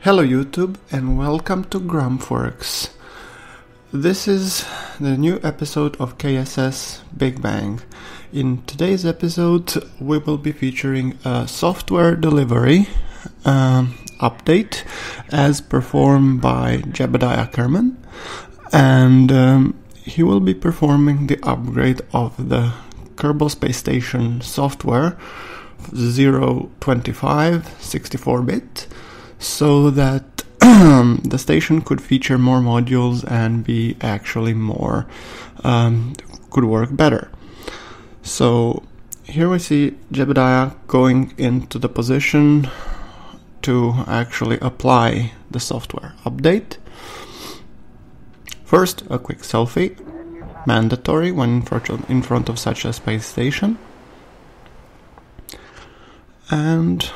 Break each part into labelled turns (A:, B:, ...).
A: Hello YouTube and welcome to Grumpworks. This is the new episode of KSS Big Bang. In today's episode we will be featuring a software delivery update as performed by Jebediah Kerman, and he will be performing the upgrade of the Kerbal Space Station software 025 64-bit so that the station could feature more modules and be actually more could work better. So here we see Jebediah going into the position to actually apply the software update. First, a quick selfie, mandatory when in front of such a space station. And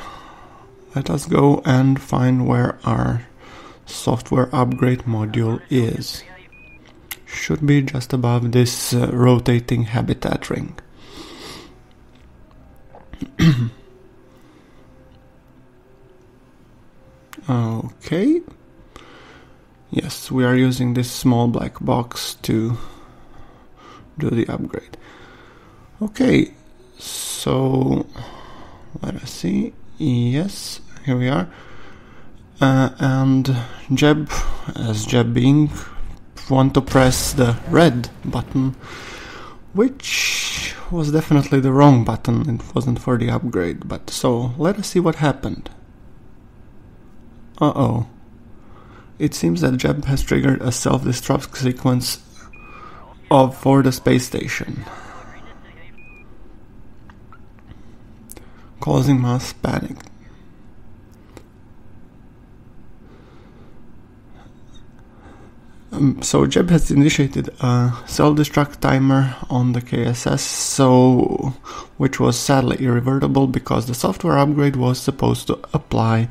A: let us go and find where our software upgrade module is. Should be just above this rotating habitat ring. Okay. Yes, we are using this small black box to do the upgrade. Okay, so let us see. Yes, here we are. And Jeb, as Jeb being, want to press the red button, which was definitely the wrong button. It wasn't for the upgrade, but so let us see what happened. Uh-oh. It seems that Jeb has triggered a self-destruct sequence for the space station, causing mass panic. So Jeb has initiated a self-destruct timer on the KSS, which was sadly irreversible because the software upgrade was supposed to apply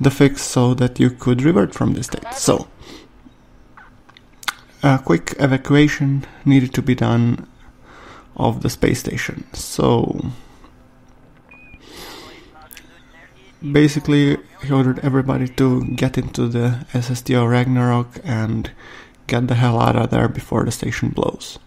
A: the fix so that you could revert from this state. So a quick evacuation needed to be done of the space station. So basically he ordered everybody to get into the SSTO Ragnarok and get the hell out of there before the station blows.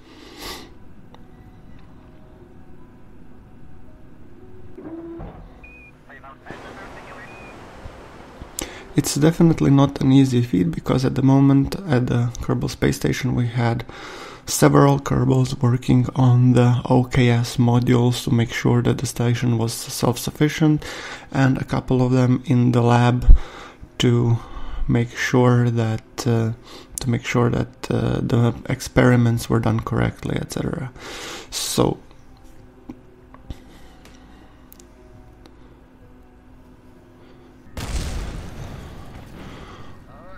A: It's definitely not an easy feat because at the moment at the Kerbal Space Station we had several Kerbals working on the OKS modules to make sure that the station was self-sufficient, and a couple of them in the lab to make sure that the experiments were done correctly, etc. So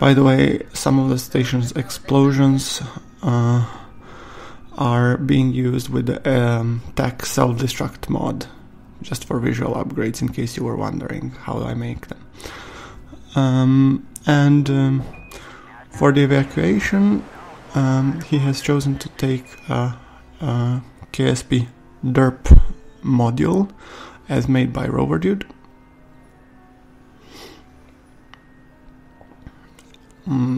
A: by the way, some of the station's explosions are being used with the tech self-destruct mod, just for visual upgrades in case you were wondering how I make them. For the evacuation, he has chosen to take a KSP derp module as made by Rover Dude.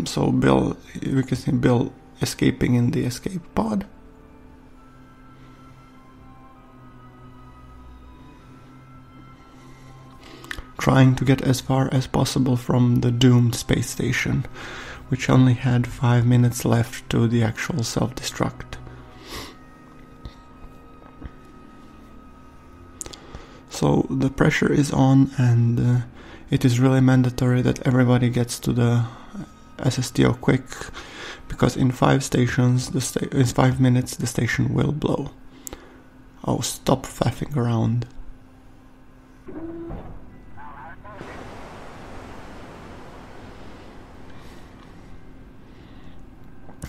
A: So Bill, we can see Bill escaping in the escape pod. Trying to get as far as possible from the doomed space station, which only had 5 minutes left to the actual self-destruct. So the pressure is on, and it is really mandatory that everybody gets to the SSTO quick, because in 5 minutes the station will blow. Oh, stop faffing around.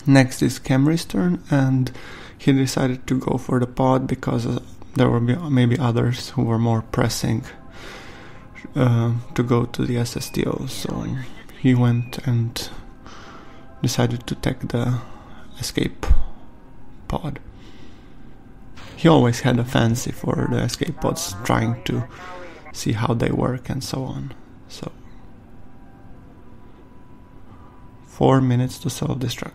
A: Next is Camry's turn, and he decided to go for the pod because there were maybe others who were more pressing to go to the SSTO, so he went and decided to take the escape pod. He always had a fancy for the escape pods, trying to see how they work and so on. So 4 minutes to self-destruct.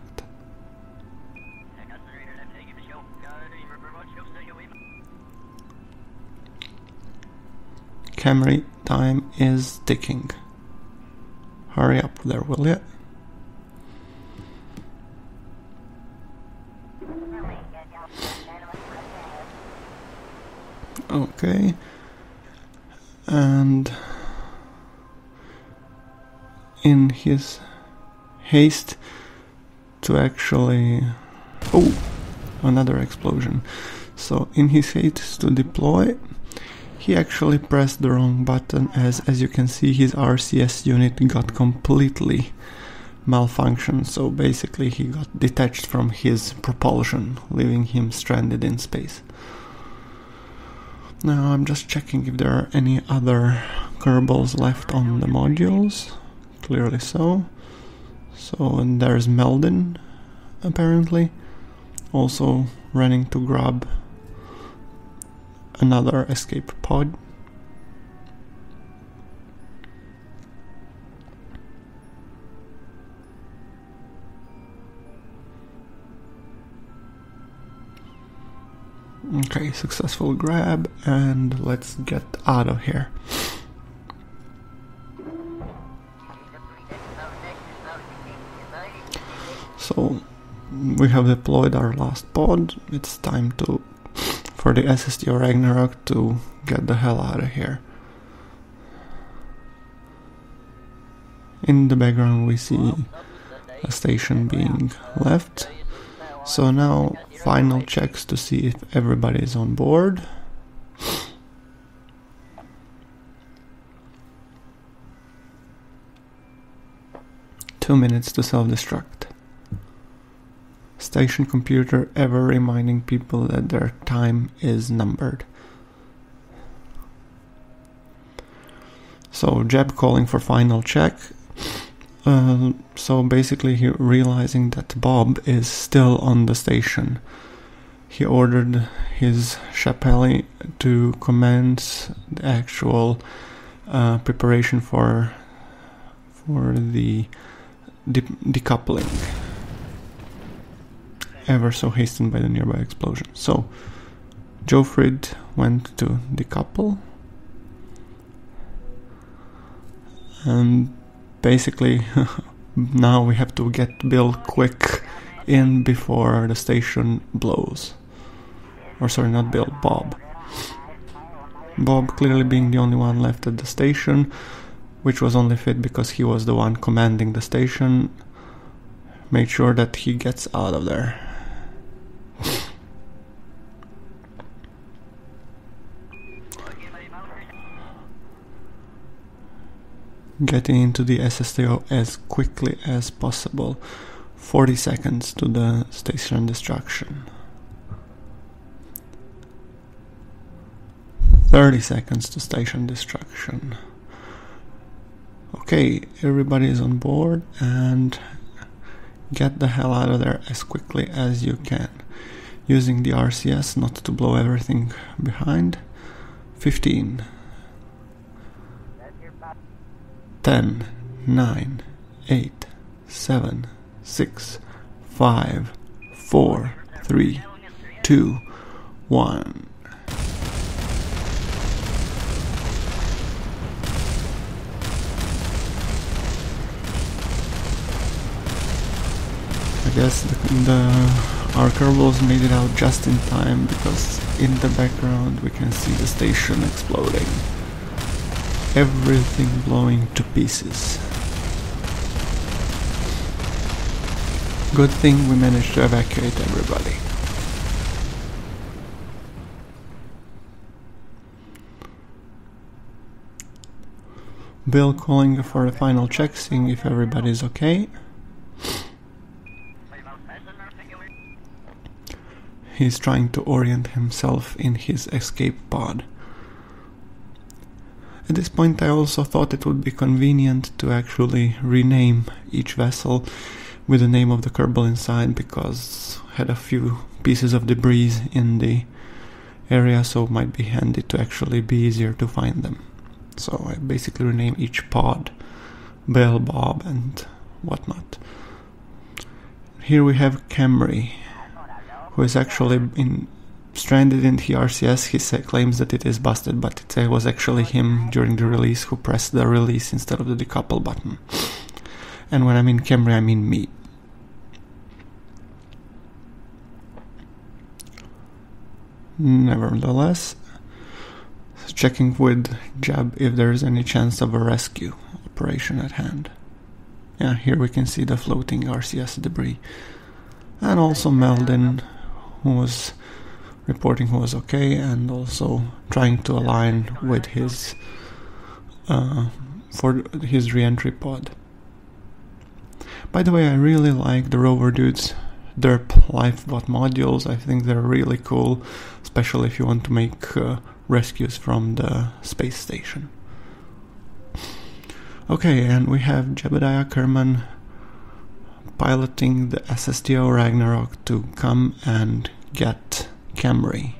A: Camry time is ticking. Hurry up there, will ya? Okay. And in his haste to actually... Oh! Another explosion. So in his haste to deploy, he actually pressed the wrong button, as you can see his RCS unit got completely malfunctioned, so basically he got detached from his propulsion, leaving him stranded in space. Now I'm just checking if there are any other Kerbals left on the modules. Clearly so. So and there's Meldon apparently also running to grab another escape pod. Okay, successful grab, and let's get out of here. So we have deployed our last pod. It's time for the SSTO Ragnarok to get the hell out of here. In the background we see a station being left. So now final checks to see if everybody is on board. Two minutes to self-destruct. Station computer ever reminding people that their time is numbered. So Jeb calling for final check. So basically he realizing that Bob is still on the station. He ordered his Chappelle to commence the actual preparation for the decoupling, ever so hastened by the nearby explosion. So Jofrid went to decouple, and basically now we have to get Bill quick in before the station blows. Or sorry, not Bill, Bob. Bob clearly being the only one left at the station, which was only fit because he was the one commanding the station. Make sure that he gets out of there. Getting into the SSTO as quickly as possible. 40 seconds to the station destruction. 30 seconds to station destruction. Okay, everybody is on board and get the hell out of there as quickly as you can. Using the RCS not to blow everything behind. 15. 10, 9, 8, 7, 6, 5, 4, 3, 2, 1. I guess our Kerbals made it out just in time, because in the background we can see the station exploding. Everything blowing to pieces. Good thing we managed to evacuate everybody. Bill calling for a final check, seeing if everybody's okay. He's trying to orient himself in his escape pod. At this point I also thought it would be convenient to actually rename each vessel with the name of the Kerbal inside, because had a few pieces of debris in the area, so it might be handy to actually be easier to find them. So I basically renamed each pod Bill, Bob and whatnot. here we have Camry, who is actually stranded in the RCS. He claims that it is busted, but it was actually him during the release who pressed the release instead of the decouple button. And when I mean Camry, I mean me. Nevertheless, checking with Jeb if there is any chance of a rescue operation at hand. Yeah, here we can see the floating RCS debris. And also Meldin, who was reporting who was okay, and also trying to align with his for his re-entry pod. By the way, I really like the rover dudes derp lifebot modules. I think they're really cool, especially if you want to make rescues from the space station. Okay, and we have Jebediah Kerman piloting the SSTO Ragnarok to come and get Camry.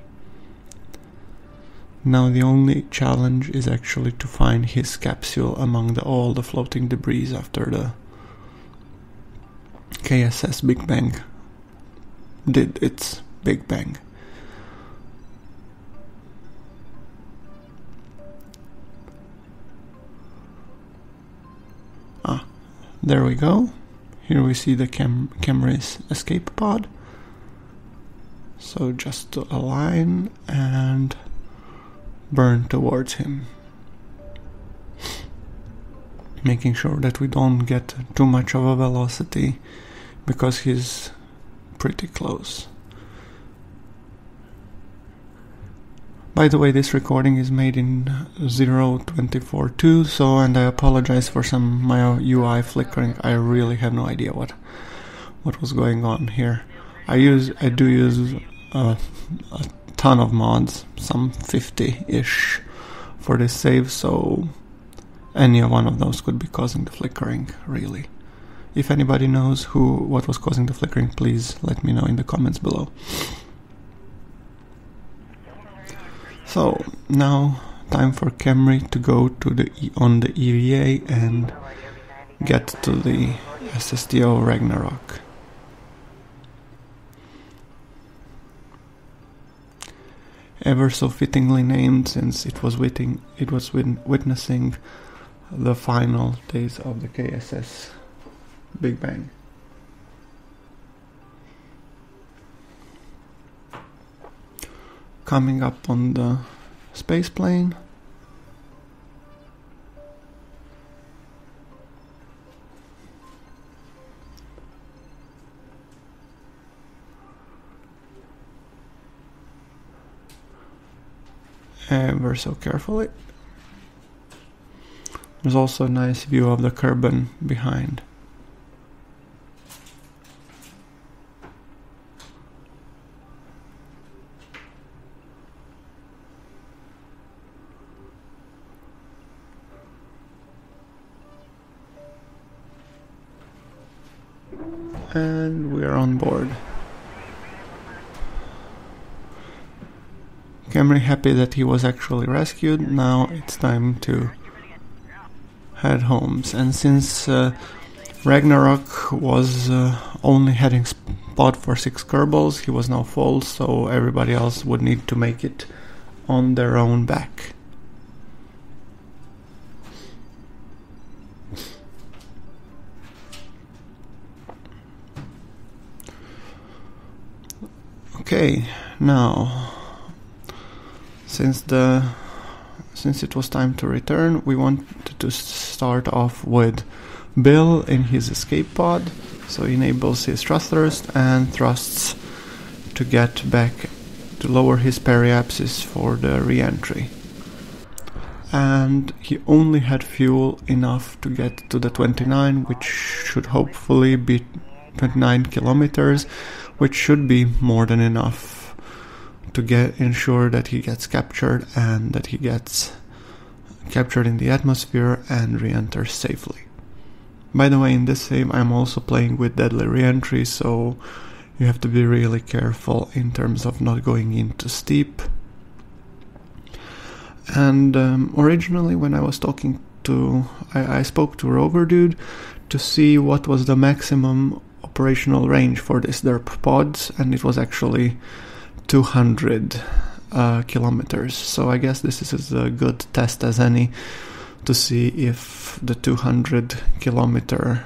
A: Now the only challenge is actually to find his capsule among all the floating debris after the KSS Big Bang did its Big Bang. There we go. Here we see the Camry's escape pod. So just to align and burn towards him, making sure that we don't get too much of a velocity because he's pretty close. By the way, this recording is made in 0.24.2, and I apologize for some my UI flickering. I really have no idea what was going on here. I do use a ton of mods, some 50-ish for this save, so any one of those could be causing the flickering, really. If anybody knows what was causing the flickering, please let me know in the comments below. So now time for Camry to go to on the EVA and get to the SSTO Ragnarok. Ever so fittingly named, since it was witnessing the final days of the KSS Big Bang. Coming up on the space plane. Ever so carefully. There's also a nice view of the Kerbal behind. And we are on board. Camry happy that he was actually rescued. Now it's time to head home. And since Ragnarok was only heading spot for 6 Kerbals, he was now full, so everybody else would need to make it on their own back. Okay, now since it was time to return, we wanted to start off with Bill in his escape pod, so he enables his thrusters and thrusts to get back to lower his periapsis for the re-entry. And he only had fuel enough to get to the 29, which should hopefully be 29 kilometers, which should be more than enough to ensure that he gets captured and that he gets captured in the atmosphere and re-enters safely. By the way, in this save I'm also playing with deadly re-entry, so you have to be really careful in terms of not going in too steep. And originally when I was talking to... I spoke to Rover Dude to see what was the maximum operational range for this derp pods, and it was actually 200 kilometers. So I guess this is as a good test as any to see if the 200 kilometer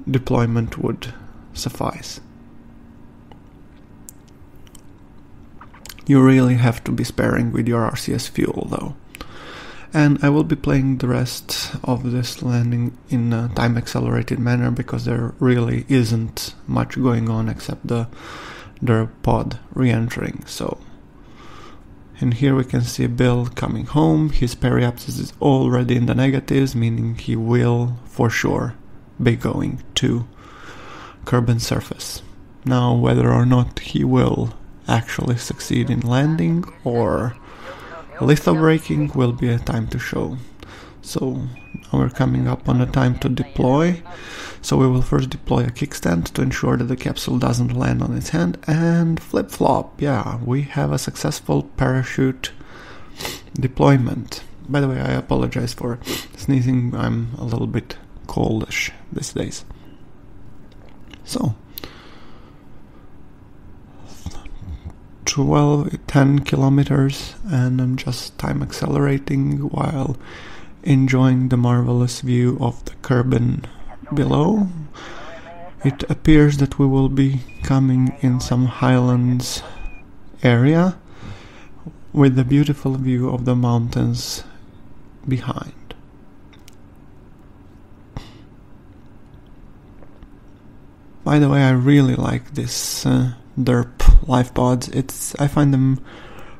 A: deployment would suffice. You really have to be sparing with your RCS fuel though. And I will be playing the rest of this landing in a time accelerated manner because there really isn't much going on except the pod re-entering. So, and here we can see Bill coming home. His periapsis is already in the negatives, meaning he will for sure be going to Kerbal surface. Now, whether or not he will actually succeed in landing or lithobraking will be a time to show. So now we're coming up on the time to deploy. So we will first deploy a kickstand to ensure that the capsule doesn't land on its hand, and flip-flop. Yeah, we have a successful parachute deployment. By the way, I apologize for sneezing. I'm a little bit coldish these days. So 10 kilometers, and I'm just time accelerating while enjoying the marvelous view of the Kerbal below. It appears that we will be coming in some highlands area with the beautiful view of the mountains behind. By the way, I really like this derp life pods. I find them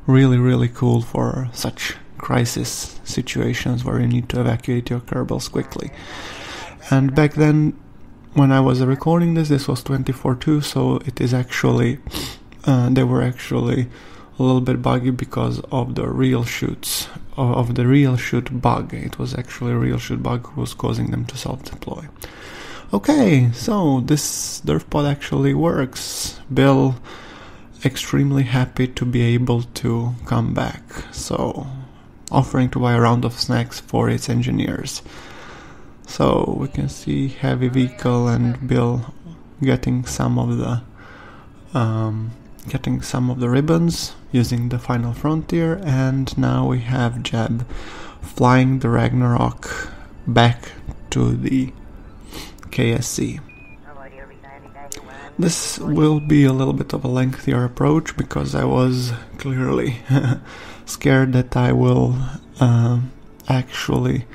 A: really cool for such crisis situations where you need to evacuate your Kerbals quickly. And back then, when I was recording this was 24.2, so it is actually they were actually a little bit buggy because of the real shoots of the real shoot bug. It was actually a real shoot bug who was causing them to self-deploy. Okay, so this derp pod actually works. Bill extremely happy to be able to come back, so offering to buy a round of snacks for its engineers. So we can see heavy vehicle and Bill getting some of the ribbons using the final frontier, and now we have Jeb flying the Ragnarok back to the KSC. This will be a little bit of a lengthier approach because I was clearly scared that I will actually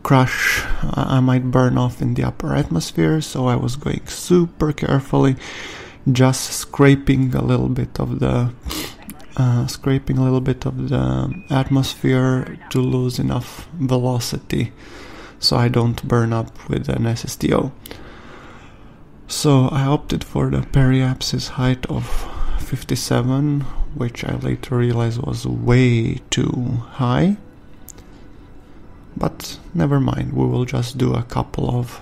A: crash. I might burn off in the upper atmosphere, so I was going super carefully, just scraping a little bit of the atmosphere to lose enough velocity so I don't burn up with an SSTO. So I opted for the periapsis height of 57, which I later realized was way too high. But never mind, we will just do a couple of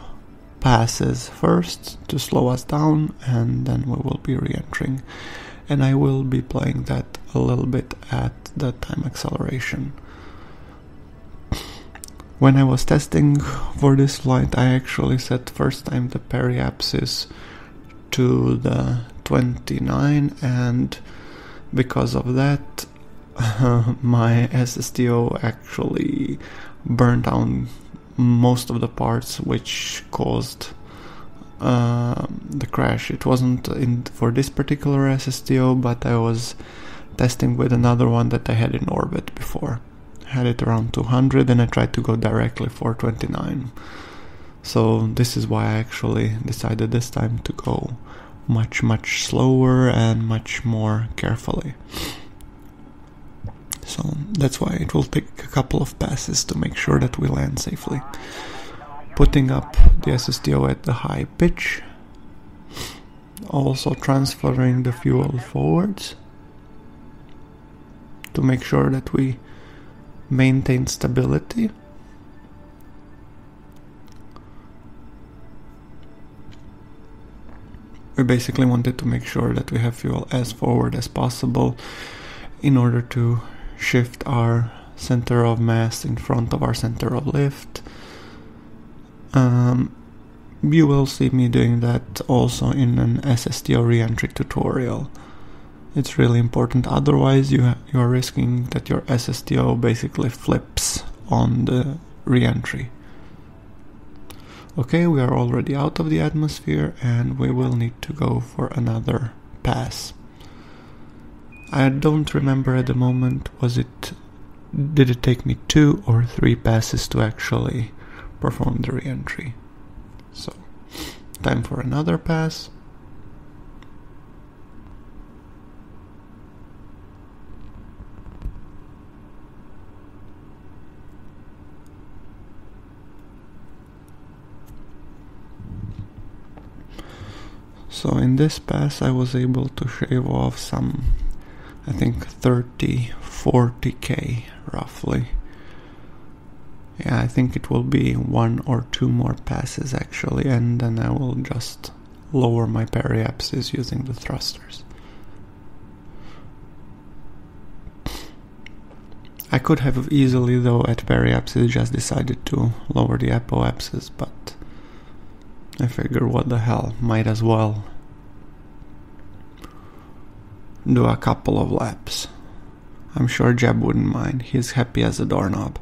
A: passes first to slow us down, and then we will be re-entering. And I will be playing that a little bit at the time acceleration. When I was testing for this flight, I actually set first time the periapsis to the 29, and because of that my SSTO actually burned down most of the parts which caused the crash. It wasn't for this particular SSTO, but I was testing with another one that I had in orbit before. Had it around 200 and I tried to go directly for 29. So this is why I actually decided this time to go much slower and much more carefully. So that's why it will take a couple of passes to make sure that we land safely. Putting up the SSTO at the high pitch, also transferring the fuel forwards to make sure that we maintain stability. We basically wanted to make sure that we have fuel as forward as possible in order to shift our center of mass in front of our center of lift. you will see me doing that also in an SSTO reentry tutorial. It's really important, otherwise you are risking that your SSTO basically flips on the reentry. Okay, we are already out of the atmosphere and we will need to go for another pass. I don't remember at the moment, did it take me 2 or 3 passes to actually perform the reentry? So, time for another pass. So in this pass I was able to shave off some, I think 30-40k roughly. Yeah, I think it will be 1 or 2 more passes actually, and then I will just lower my periapsis using the thrusters. I could have easily though at periapsis just decided to lower the apoapsis, but I figure what the hell, might as well do a couple of laps. I'm sure Jeb wouldn't mind, he's happy as a doorknob.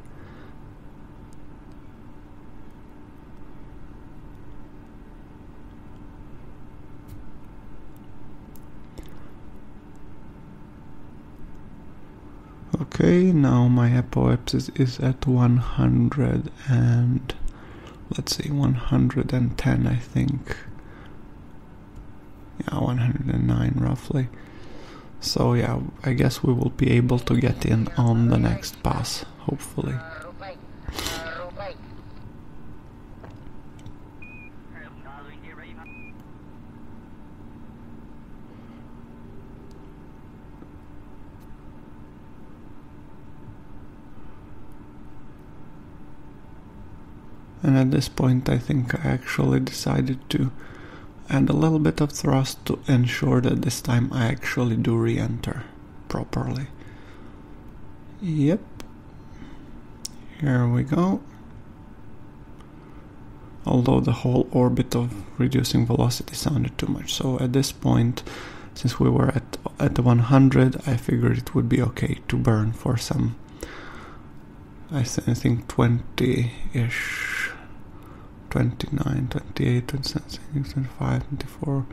A: Okay, now my apoapsis is at 100 and let's see, 110 I think. Yeah, 109 roughly. So yeah, I guess we will be able to get in on the next pass, hopefully. And at this point I think I actually decided to add a little bit of thrust to ensure that this time I actually do re-enter properly. Yep. Here we go. Although the whole orbit of reducing velocity sounded too much, so at this point, since we were at the 100, I figured it would be okay to burn for some, I think 20-ish, 29, 28, 27, 25, 24,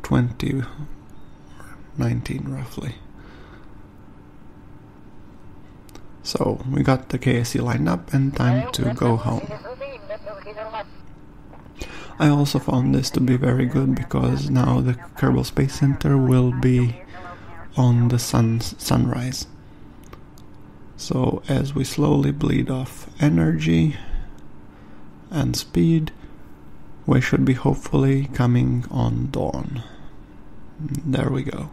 A: 20, 19 roughly. So we got the KSC lined up and time to go home. I also found this to be very good because now the Kerbal Space Center will be on the sunrise. So as we slowly bleed off energy and speed, we should be hopefully coming on dawn. There we go.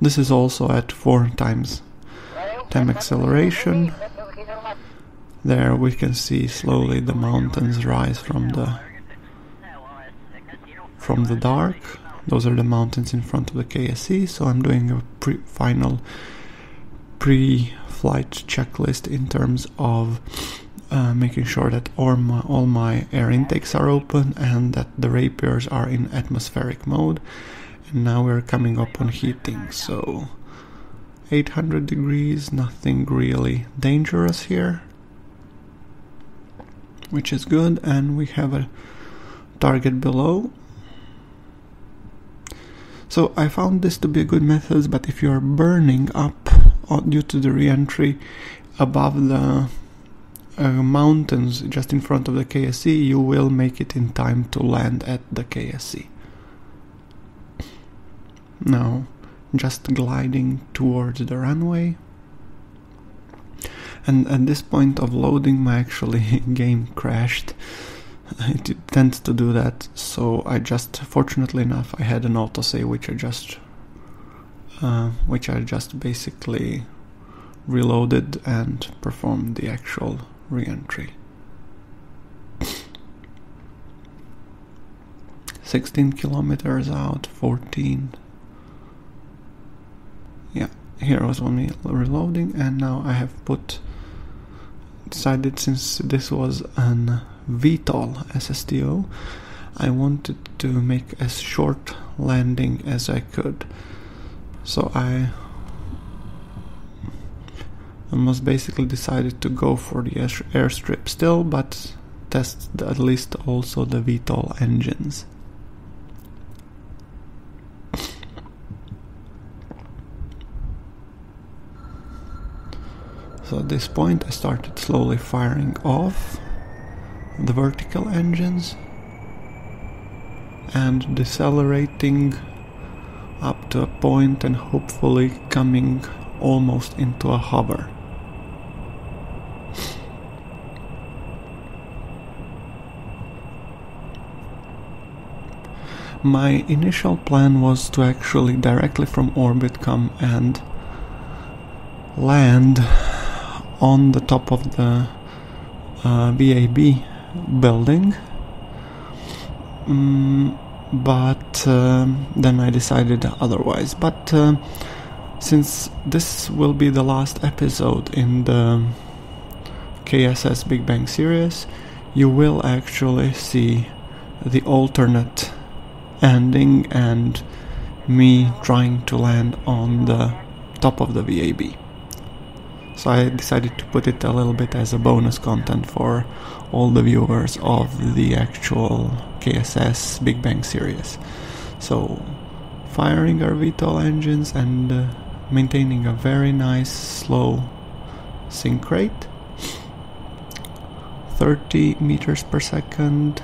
A: This is also at 4 times time acceleration. There we can see slowly the mountains rise from the dark. Those are the mountains in front of the KSC, so I'm doing a final pre-flight checklist in terms of making sure that all my air intakes are open and that the Rapiers are in atmospheric mode. And now we're coming up on heating, so 800 degrees, nothing really dangerous here, which is good, and we have a target below. So I found this to be a good method, but if you're burning up due to the re-entry above the mountains just in front of the KSC, you will make it in time to land at the KSC. Now, just gliding towards the runway. And at this point of loading, my game crashed. It tends to do that, so fortunately enough, I had an autosave which I just basically reloaded and performed the actual re-entry. 16 kilometers out, 14. Yeah, here was only reloading, and now I have decided, since this was an VTOL SSTO, I wanted to make as short landing as I could. So I almost basically decided to go for the airstrip still, but test at least also the VTOL engines. So at this point I started slowly firing off the vertical engines and decelerating up to a point and hopefully coming almost into a hover. My initial plan was to actually directly from orbit come and land on the top of the VAB building, but then I decided otherwise. But since this will be the last episode in the KSS Big Bang series, you will actually see the alternate ending and me trying to land on the top of the VAB. So I decided to put it a little bit as a bonus content for all the viewers of the actual KSS Big Bang series. So firing our VTOL engines and maintaining a very nice slow sync rate, 30 meters per second,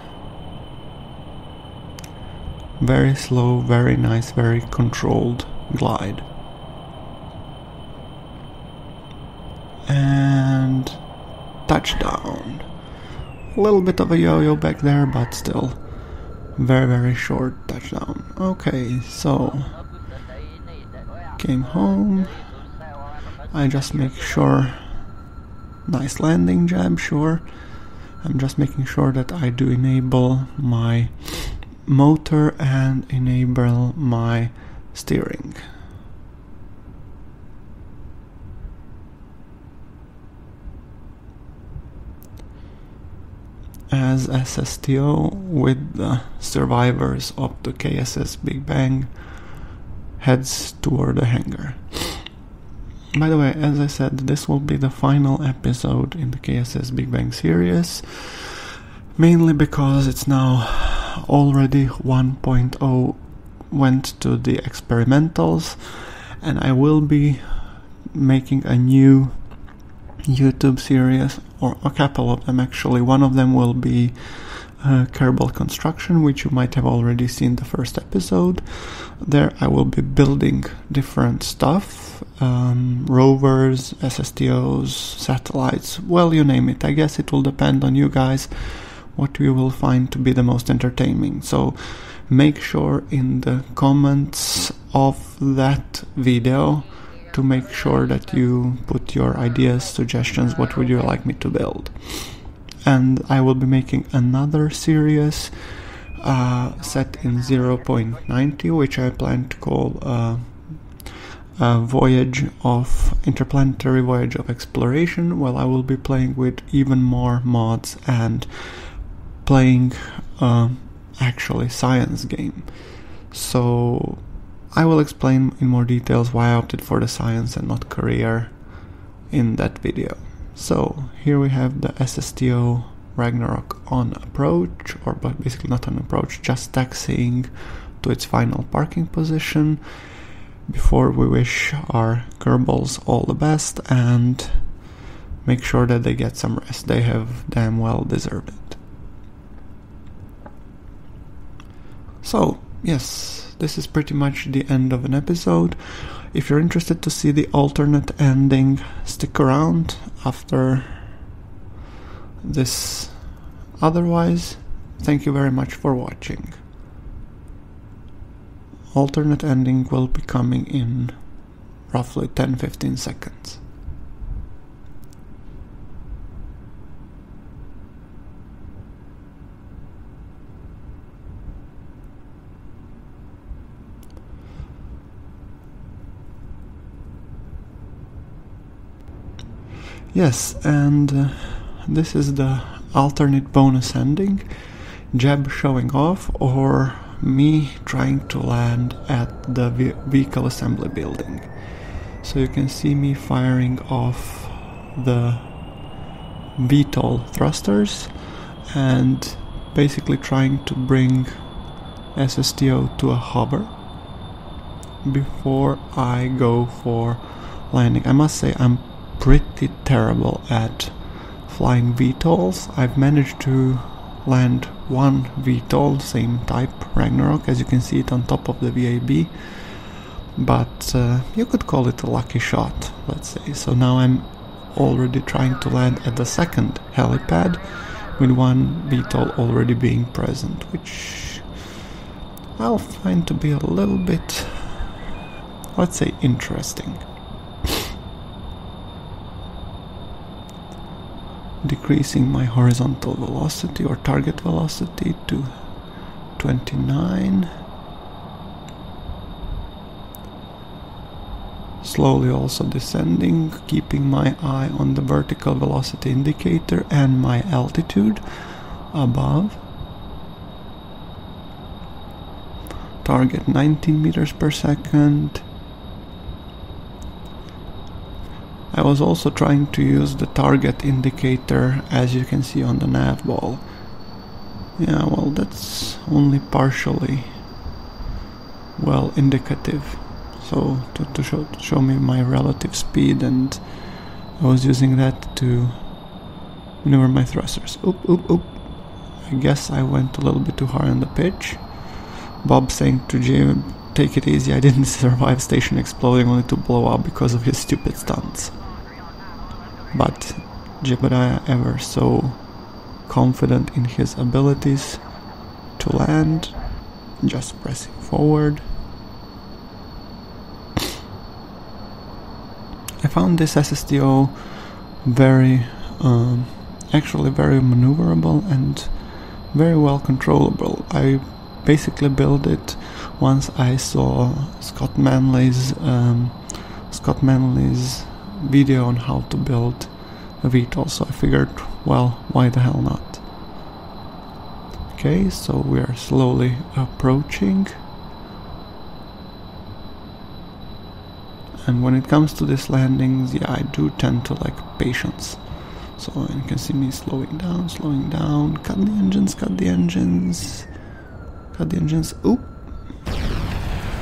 A: very slow, very nice, very controlled glide. And touchdown. A little bit of a yo-yo back there, but still very, very short touchdown. Okay, so came home. I just make sure, nice landing jab, sure. I'm just making sure that I do enable my motor and enable my steering. As SSTO with the survivors of the KSS Big Bang heads toward the hangar. By the way, as I said, this will be the final episode in the KSS Big Bang series, mainly because it's now already 1.0 went to the experimentals, and I will be making a new YouTube series, or a couple of them actually. One of them will be Kerbal construction, which you might have already seen the first episode. There I will be building different stuff, rovers, SSTOs, satellites, well, you name it. I guess it will depend on you guys what you will find to be the most entertaining. So make sure in the comments of that video to make sure that you put your ideas, suggestions, what would you like me to build. And I will be making another series set in 0.90, which I plan to call a voyage of interplanetary voyage of exploration. Well, I will be playing with even more mods and playing actually science game. So I will explain in more details why I opted for the science and not career in that video. So here we have the SSTO Ragnarok on approach, or but basically not on approach, just taxiing to its final parking position before we wish our Kerbals all the best and make sure that they get some rest. They have damn well deserved it. So yes, this is pretty much the end of an episode. If you're interested to see the alternate ending, stick around after this. Otherwise, thank you very much for watching. Alternate ending will be coming in roughly 10-15 seconds. Yes, and this is the alternate bonus ending, Jeb showing off or me trying to land at the vehicle assembly building. So you can see me firing off the VTOL thrusters and basically trying to bring SSTO to a hover before I go for landing. I must say I'm pretty terrible at flying VTOLs. I've managed to land one VTOL, same type, Ragnarok, as you can see it on top of the VAB, but you could call it a lucky shot, let's say. So now I'm already trying to land at the second helipad with one VTOL already being present, which I'll find to be a little bit, let's say, interesting. Decreasing my horizontal velocity or target velocity to 29. Slowly also descending, keeping my eye on the vertical velocity indicator and my altitude above. Target 19 meters per second. I was also trying to use the target indicator, as you can see on the nav ball. Yeah, well, that's only partially well indicative. So to show me my relative speed, and I was using that to maneuver my thrusters. Oop, oop, oop. I guess I went a little bit too hard on the pitch. Bob saying to Jim, take it easy, I didn't survive station exploding only to blow up because of his stupid stunts. But Jebediah, ever so confident in his abilities to land, just pressing forward. I found this SSTO actually very maneuverable and very well controllable. I basically built it once I saw Scott Manley's video on how to build a VTOL, so I figured, well, why the hell not? Okay, so we are slowly approaching, and when it comes to these landings, yeah, I do tend to like patience. So you can see me slowing down, cut the engines, oop,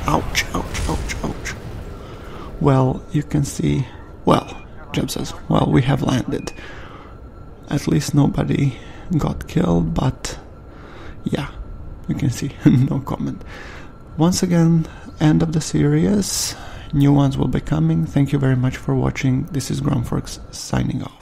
A: ouch, ouch, ouch, ouch. Well, you can see, well, Jeb says, well, we have landed. At least nobody got killed, but yeah, you can see, no comment. Once again, end of the series. New ones will be coming. Thank you very much for watching. This is Gromforks signing off.